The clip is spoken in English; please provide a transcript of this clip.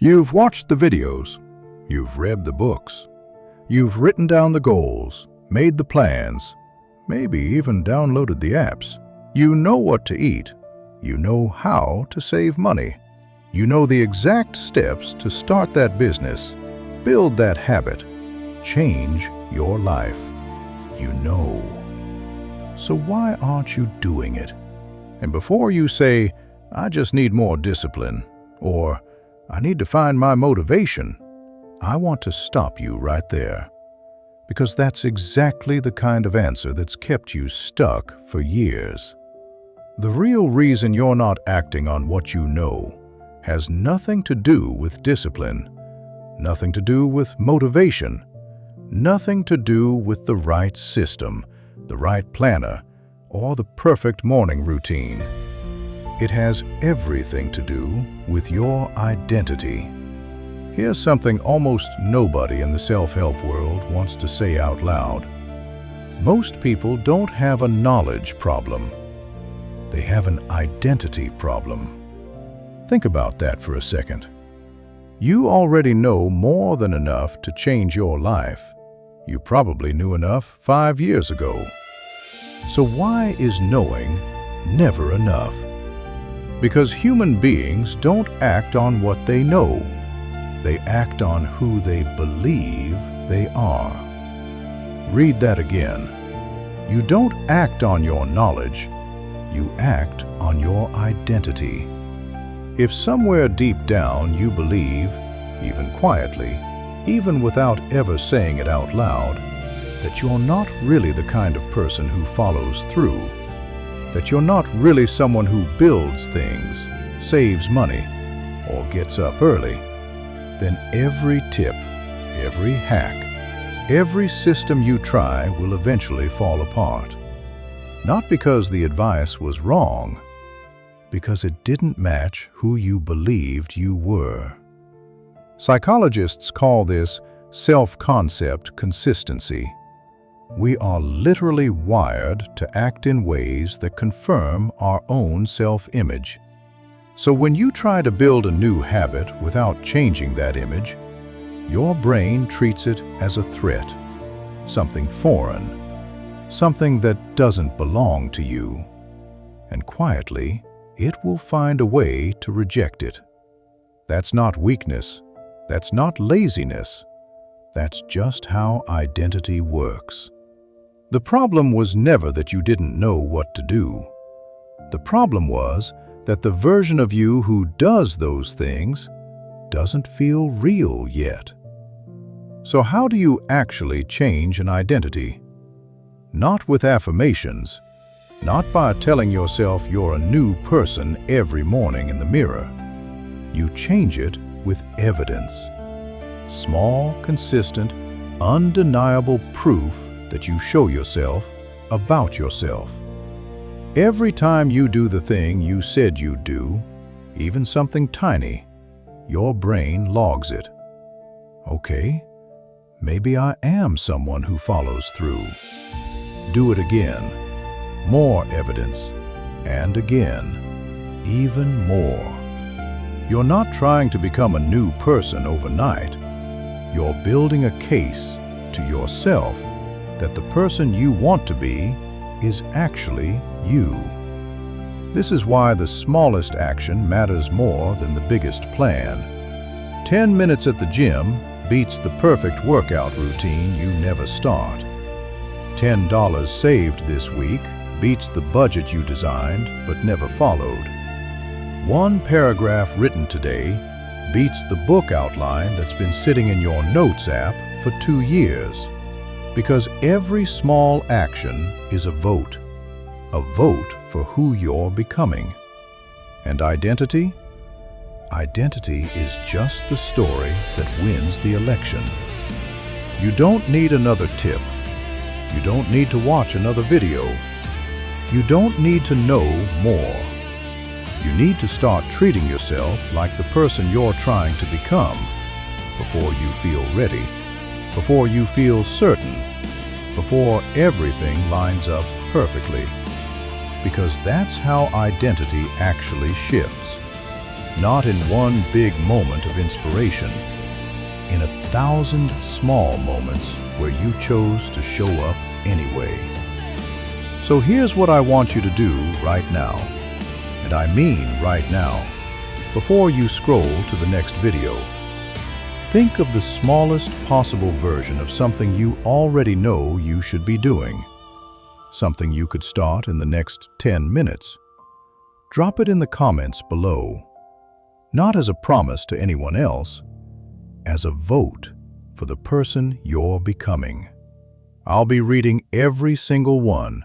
You've watched the videos, you've read the books, you've written down the goals, made the plans, maybe even downloaded the apps. You know what to eat, you know how to save money, you know the exact steps to start that business, build that habit, change your life. You know. So why aren't you doing it? And before you say, "I just need more discipline," or "I need to find my motivation," I want to stop you right there. Because that's exactly the kind of answer that's kept you stuck for years. The real reason you're not acting on what you know has nothing to do with discipline, nothing to do with motivation, nothing to do with the right system, the right planner, or the perfect morning routine. It has everything to do with your identity. Here's something almost nobody in the self-help world wants to say out loud. Most people don't have a knowledge problem. They have an identity problem. Think about that for a second. You already know more than enough to change your life. You probably knew enough 5 years ago. So why is knowing never enough? Because human beings don't act on what they know. They act on who they believe they are. Read that again. You don't act on your knowledge. You act on your identity. If somewhere deep down you believe, even quietly, even without ever saying it out loud, that you're not really the kind of person who follows through, that you're not really someone who builds things, saves money, or gets up early, then every tip, every hack, every system you try will eventually fall apart. Not because the advice was wrong, because it didn't match who you believed you were. Psychologists call this self-concept consistency. We are literally wired to act in ways that confirm our own self-image. So when you try to build a new habit without changing that image, your brain treats it as a threat, something foreign, something that doesn't belong to you. And quietly, it will find a way to reject it. That's not weakness. That's not laziness. That's just how identity works. The problem was never that you didn't know what to do. The problem was that the version of you who does those things doesn't feel real yet. So how do you actually change an identity? Not with affirmations, not by telling yourself you're a new person every morning in the mirror. You change it with evidence. Small, consistent, undeniable proof that you show yourself about yourself. Every time you do the thing you said you'd do, even something tiny, your brain logs it. Okay, maybe I am someone who follows through. Do it again. More evidence. And again. Even more. You're not trying to become a new person overnight. You're building a case to yourself that the person you want to be is actually you. This is why the smallest action matters more than the biggest plan. 10 minutes at the gym beats the perfect workout routine you never start. $10 saved this week beats the budget you designed but never followed. One paragraph written today beats the book outline that's been sitting in your notes app for 2 years. Because every small action is a vote for who you're becoming. And identity? Identity is just the story that wins the election. You don't need another tip. You don't need to watch another video. You don't need to know more. You need to start treating yourself like the person you're trying to become before you feel ready, before you feel certain, before everything lines up perfectly. Because that's how identity actually shifts. not in one big moment of inspiration, in 1,000 small moments where you chose to show up anyway. So here's what I want you to do right now, and I mean right now, before you scroll to the next video. Think of the smallest possible version of something you already know you should be doing, something you could start in the next 10 minutes. Drop it in the comments below, not as a promise to anyone else, as a vote for the person you're becoming. I'll be reading every single one,